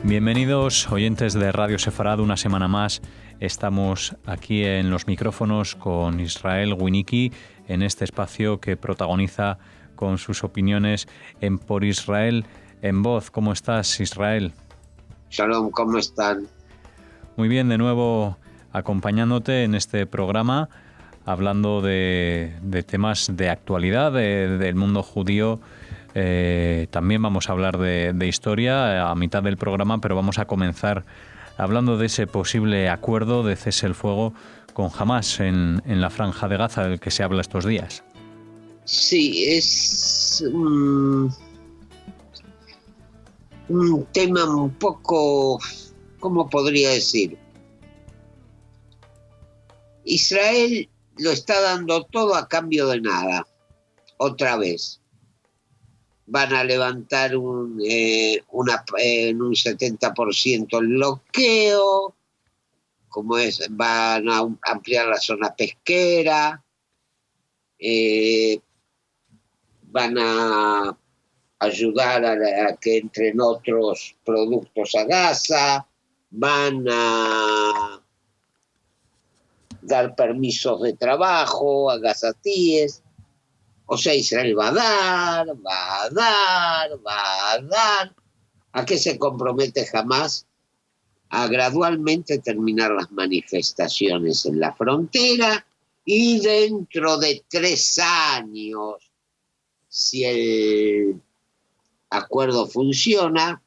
Bienvenidos oyentes de Radio Sefarad, una semana más. Estamos aquí en los micrófonos con Israel Winiki en este espacio que protagoniza con sus opiniones en Por Israel en Voz. ¿Cómo estás, Israel? Shalom, ¿cómo están? Muy bien, de nuevo acompañándote en este programa, hablando de temas de actualidad del mundo judío. También vamos a hablar de historia a mitad del programa, pero vamos a comenzar hablando de ese posible acuerdo de cese el fuego con Hamás en la Franja de Gaza, del que se habla estos días. Sí, es un tema un poco, ¿cómo podría decir? Israel lo está dando todo a cambio de nada, otra vez. Van a levantar en un 70% el bloqueo, van a ampliar la zona pesquera, van a ayudar a que entren otros productos a Gaza, van a dar permisos de trabajo a gazatíes. O sea, Israel va a dar. ¿A qué se compromete Hamás? A gradualmente terminar las manifestaciones en la frontera y dentro de 3 años, si el acuerdo funciona,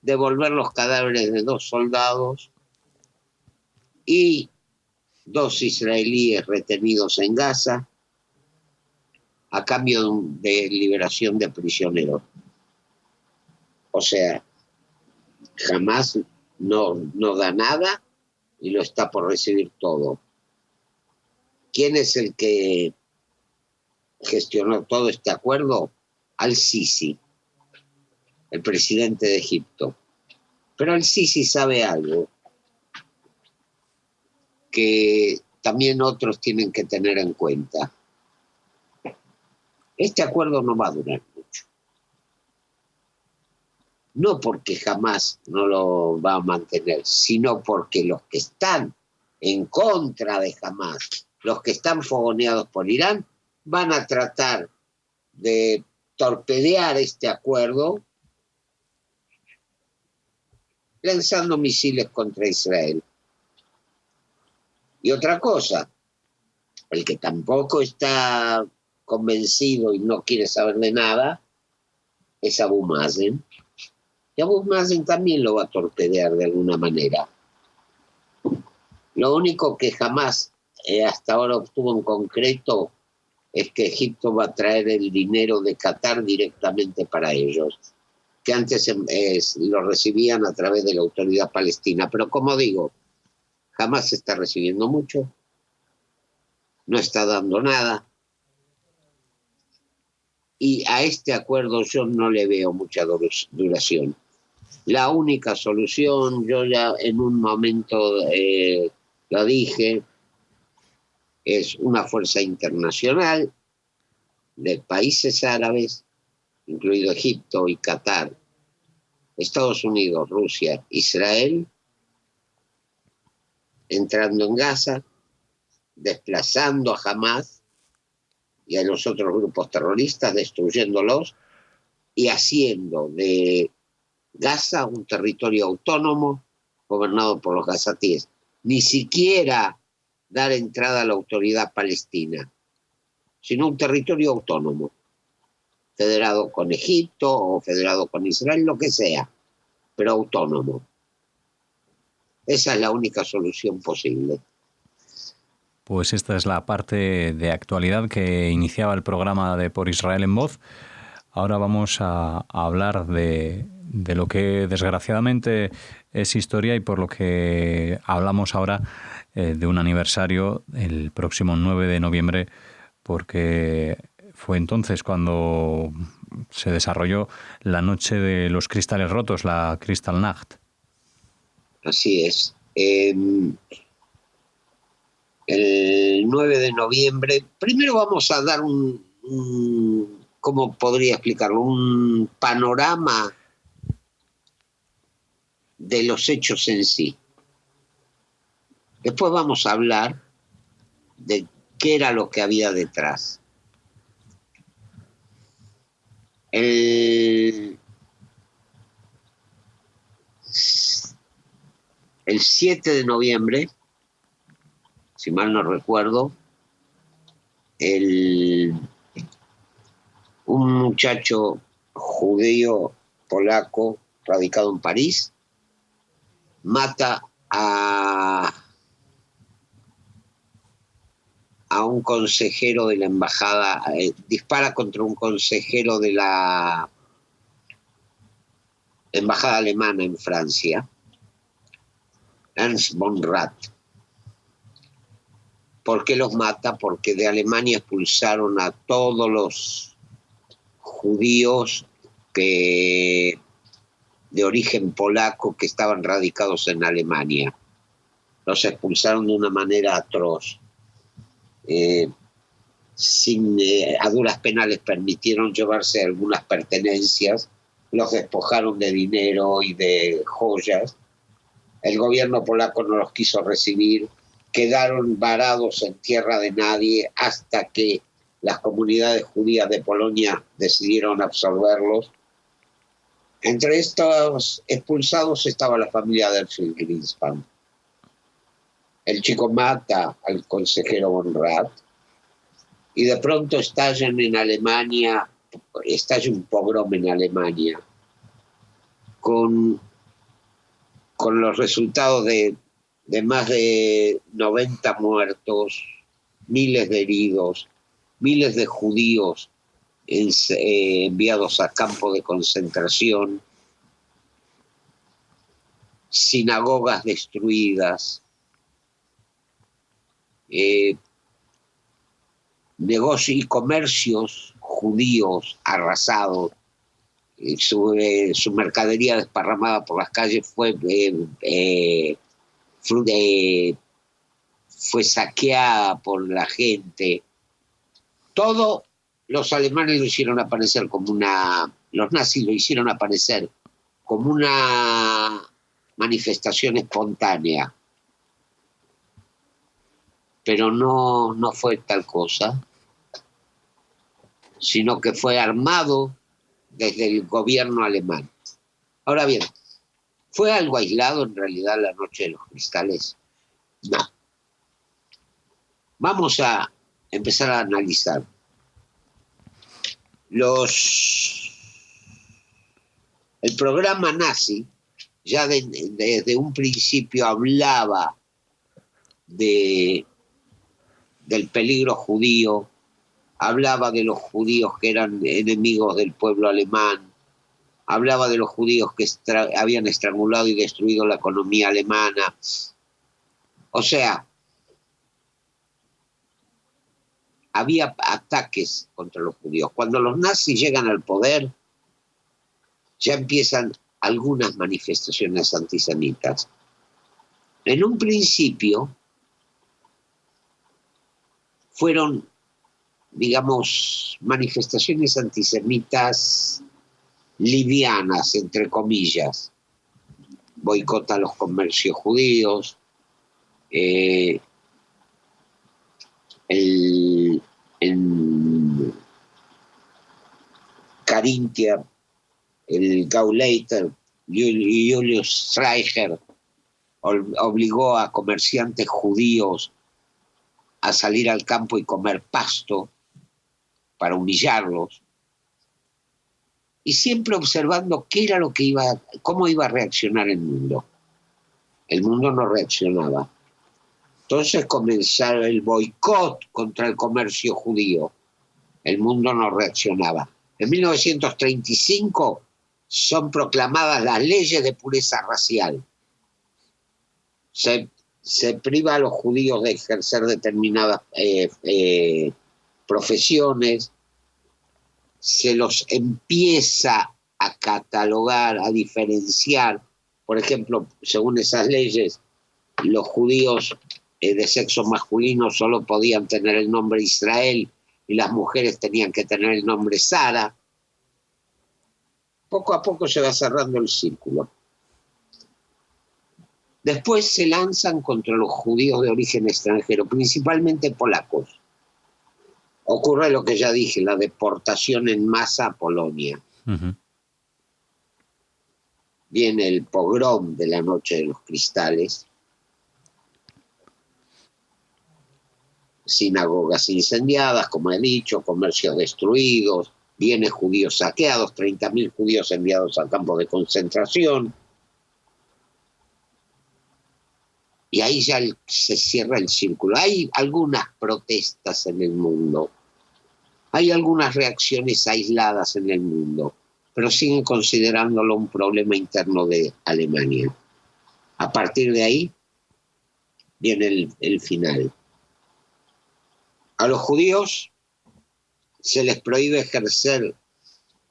devolver los cadáveres de 2 soldados y 2 israelíes retenidos en Gaza, a cambio de liberación de prisioneros. O sea, Hamás no da nada y lo está por recibir todo. ¿Quién es el que gestionó todo este acuerdo? Al-Sisi, el presidente de Egipto. Pero Al-Sisi sabe algo que también otros tienen que tener en cuenta. Este acuerdo no va a durar mucho. No porque Hamás no lo va a mantener, sino porque los que están en contra de Hamás, los que están fogoneados por Irán, van a tratar de torpedear este acuerdo lanzando misiles contra Israel. Y otra cosa, el que tampoco está convencido y no quiere saber de nada es Abu Mazen. Y Abu Mazen también lo va a torpedear de alguna manera. Lo único que jamás hasta ahora obtuvo en concreto es que Egipto va a traer el dinero de Qatar directamente para ellos, que antes lo recibían a través de la autoridad palestina. Pero como digo, jamás está recibiendo mucho, no está dando nada. Y a este acuerdo yo no le veo mucha duración. La única solución, yo ya en un momento lo dije, es una fuerza internacional de países árabes, incluido Egipto y Qatar, Estados Unidos, Rusia, Israel, entrando en Gaza, desplazando a Hamás y a los otros grupos terroristas, destruyéndolos y haciendo de Gaza un territorio autónomo gobernado por los gazatíes. Ni siquiera dar entrada a la autoridad palestina, sino un territorio autónomo, federado con Egipto o federado con Israel, lo que sea, pero autónomo. Esa es la única solución posible. Pues esta es la parte de actualidad que iniciaba el programa de Por Israel en Voz. Ahora vamos a hablar de lo que desgraciadamente es historia y por lo que hablamos ahora de un aniversario el próximo 9 de noviembre, porque fue entonces cuando se desarrolló la noche de los cristales rotos, la Kristallnacht. Así es. El 9 de noviembre, primero vamos a dar ¿cómo podría explicarlo? Un panorama de los hechos en sí. Después vamos a hablar de qué era lo que había detrás. El 7 de noviembre, si mal no recuerdo, un muchacho judío polaco radicado en París mata a un consejero de la embajada, dispara contra un consejero de la embajada alemana en Francia, Ernst von Rath. ¿Por qué los mata? Porque de Alemania expulsaron a todos los judíos de origen polaco que estaban radicados en Alemania. Los expulsaron de una manera atroz. A duras penas les permitieron llevarse algunas pertenencias, los despojaron de dinero y de joyas. El gobierno polaco no los quiso recibir, quedaron varados en tierra de nadie hasta que las comunidades judías de Polonia decidieron absorberlos. Entre estos expulsados estaba la familia de Erfurt Greenspan. El chico mata al consejero von Rath y de pronto estalla un pogrom en Alemania con los resultados de más de 90 muertos, miles de heridos, miles de judíos enviados a campos de concentración, sinagogas destruidas, negocios y comercios judíos arrasados, su mercadería desparramada por las calles fue saqueada por la gente. Todo los alemanes lo hicieron aparecer los nazis lo hicieron aparecer como una manifestación espontánea. Pero no fue tal cosa, sino que fue armado desde el gobierno alemán. Ahora bien, ¿fue algo aislado en realidad la Noche de los Cristales? No. Vamos a empezar a analizar. El programa nazi ya desde un principio hablaba del peligro judío, hablaba de los judíos que eran enemigos del pueblo alemán, hablaba de los judíos que habían estrangulado y destruido la economía alemana. O sea, había ataques contra los judíos. Cuando los nazis llegan al poder, ya empiezan algunas manifestaciones antisemitas. En un principio fueron, digamos, manifestaciones antisemitas livianas, entre comillas. Boicota a los comercios judíos, en Carintia, el Gauleiter, Julius Streicher, obligó a comerciantes judíos a salir al campo y comer pasto para humillarlos, y siempre observando cómo iba a reaccionar el mundo. El mundo no reaccionaba. Entonces comenzaba el boicot contra el comercio judío. El mundo no reaccionaba. En 1935 son proclamadas las leyes de pureza racial. Se priva a los judíos de ejercer determinadas profesiones, se los empieza a catalogar, a diferenciar. Por ejemplo, según esas leyes, los judíos de sexo masculino solo podían tener el nombre Israel y las mujeres tenían que tener el nombre Sara. Poco a poco se va cerrando el círculo. Después se lanzan contra los judíos de origen extranjero, principalmente polacos. Ocurre lo que ya dije, la deportación en masa a Polonia. Ujú. Viene el pogrom de la Noche de los Cristales. Sinagogas incendiadas, como he dicho, comercios destruidos, bienes judíos saqueados, 30.000 judíos enviados a campos de concentración. Y ahí ya se cierra el círculo. Hay algunas protestas en el mundo, hay algunas reacciones aisladas en el mundo, pero siguen considerándolo un problema interno de Alemania. A partir de ahí viene el final. A los judíos se les prohíbe ejercer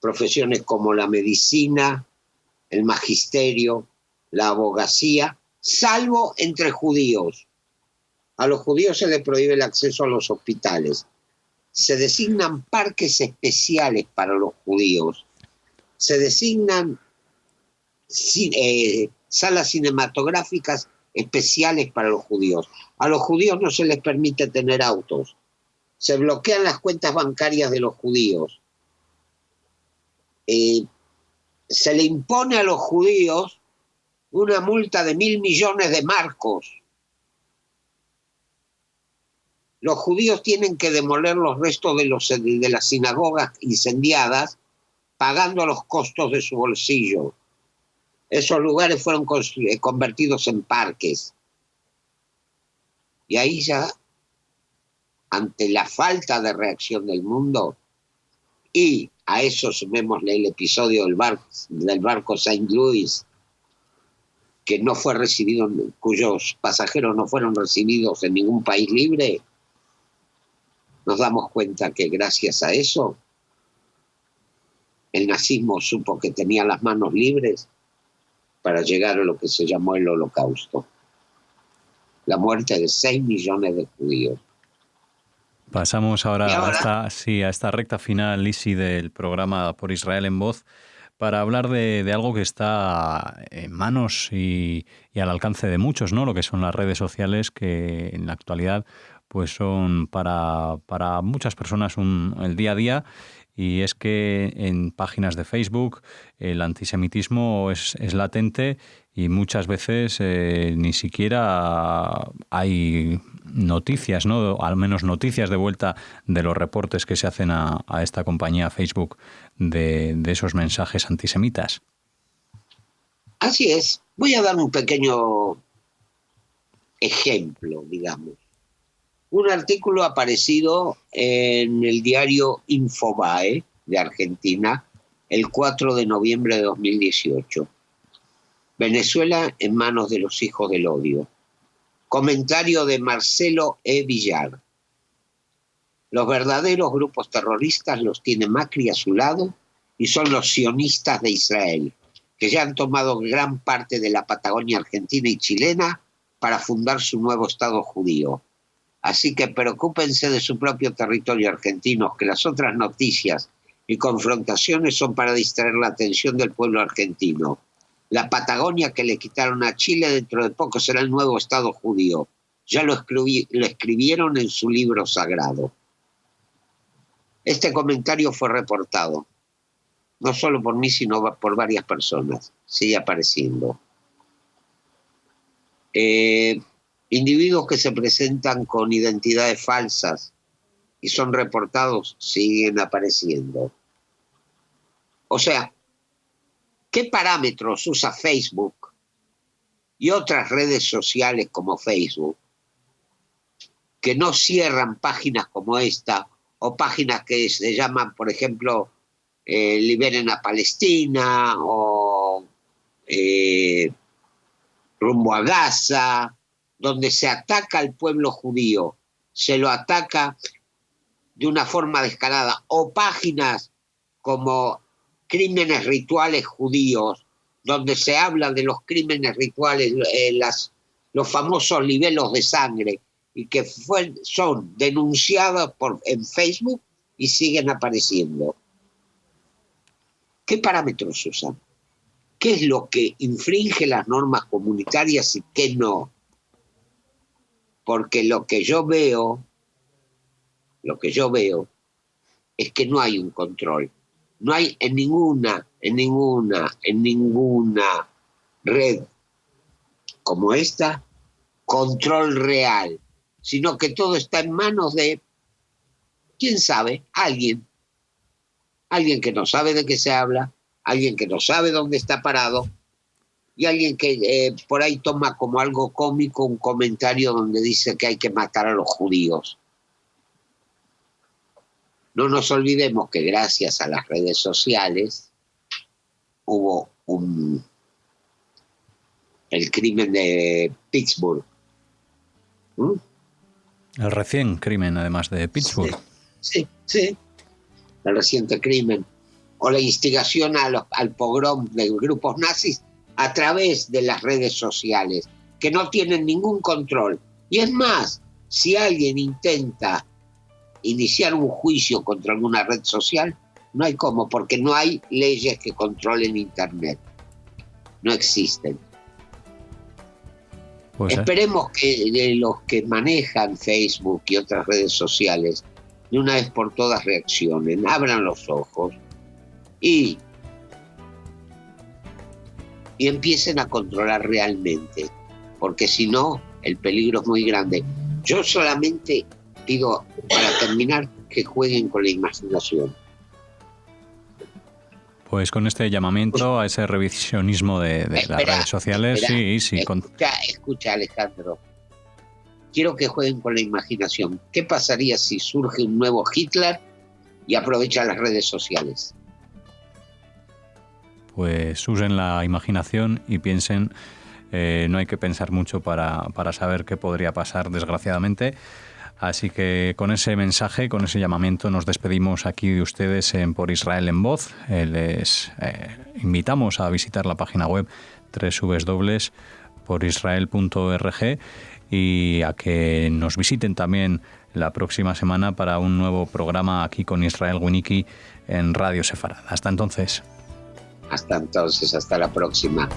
profesiones como la medicina, el magisterio, la abogacía, salvo entre judíos. A los judíos se les prohíbe el acceso a los hospitales. Se designan parques especiales para los judíos. Se designan salas cinematográficas especiales para los judíos. A los judíos no se les permite tener autos. Se bloquean las cuentas bancarias de los judíos. Se le impone a los judíos una multa de 1.000 millones de marcos. Los judíos tienen que demoler los restos de las sinagogas incendiadas, pagando los costos de su bolsillo. Esos lugares fueron convertidos en parques. Y ahí ya, ante la falta de reacción del mundo, y a eso sumémosle el episodio del barco Saint Louis, que no fue recibido, cuyos pasajeros no fueron recibidos en ningún país libre, nos damos cuenta que gracias a eso el nazismo supo que tenía las manos libres para llegar a lo que se llamó el Holocausto, la muerte de 6 millones de judíos. Pasamos ahora a esta recta final, Lisi, del programa Por Israel en Voz, para hablar de algo que está en manos y al alcance de muchos, ¿no? Lo que son las redes sociales, que en la actualidad pues son para muchas personas el día a día. Y es que en páginas de Facebook el antisemitismo es latente y muchas veces ni siquiera hay noticias, ¿no? Al menos noticias de vuelta de los reportes que se hacen a esta compañía Facebook de esos mensajes antisemitas. Así es. Voy a dar un pequeño ejemplo, digamos. Un artículo aparecido en el diario Infobae de Argentina el 4 de noviembre de 2018. Venezuela en manos de los hijos del odio. Comentario de Marcelo E. Villar. Los verdaderos grupos terroristas los tiene Macri a su lado y son los sionistas de Israel, que ya han tomado gran parte de la Patagonia argentina y chilena para fundar su nuevo Estado judío. Así que preocúpense de su propio territorio argentino, que las otras noticias y confrontaciones son para distraer la atención del pueblo argentino. La Patagonia que le quitaron a Chile dentro de poco será el nuevo Estado judío. Ya lo escribieron en su libro sagrado. Este comentario fue reportado, no solo por mí, sino por varias personas. Sigue apareciendo. Individuos que se presentan con identidades falsas y son reportados siguen apareciendo. O sea, ¿qué parámetros usa Facebook y otras redes sociales como Facebook que no cierran páginas como esta o páginas que se llaman, por ejemplo, Liberen a Palestina o Rumbo a Gaza, donde se ataca al pueblo judío, se lo ataca de una forma descarada, o páginas como Crímenes Rituales Judíos, donde se habla de los crímenes rituales, los famosos libelos de sangre, y que son denunciados en Facebook y siguen apareciendo. ¿Qué parámetros usan? qué es lo que infringe las normas comunitarias y qué no. Porque lo que yo veo es que no hay un control. No hay en ninguna red como esta control real, sino que todo está en manos de, quién sabe, alguien que no sabe de qué se habla, alguien que no sabe dónde está parado, y alguien que por ahí toma como algo cómico un comentario donde dice que hay que matar a los judíos. No nos olvidemos que gracias a las redes sociales hubo el crimen de Pittsburgh. El recién crimen, además de Pittsburgh. Sí. El reciente crimen. O la instigación al pogrom de grupos nazis a través de las redes sociales, que no tienen ningún control. Y es más, si alguien intenta iniciar un juicio contra alguna red social, no hay cómo, porque no hay leyes que controlen Internet. No existen. Pues esperemos que los que manejan Facebook y otras redes sociales de una vez por todas reaccionen, abran los ojos y empiecen a controlar realmente, porque si no, el peligro es muy grande. Yo solamente pido, para terminar, que jueguen con la imaginación. Pues con este llamamiento a ese revisionismo de las redes sociales, sí. Escucha, Alejandro. Quiero que jueguen con la imaginación. ¿Qué pasaría si surge un nuevo Hitler y aprovecha las redes sociales? Pues usen la imaginación y piensen. No hay que pensar mucho para saber qué podría pasar, desgraciadamente. Así que con ese mensaje, con ese llamamiento, nos despedimos aquí de ustedes Por Israel en Voz. Les invitamos a visitar la página web www.porisrael.org y a que nos visiten también la próxima semana para un nuevo programa aquí con Israel Winnicki en Radio Sefarad. Hasta entonces. Hasta la próxima.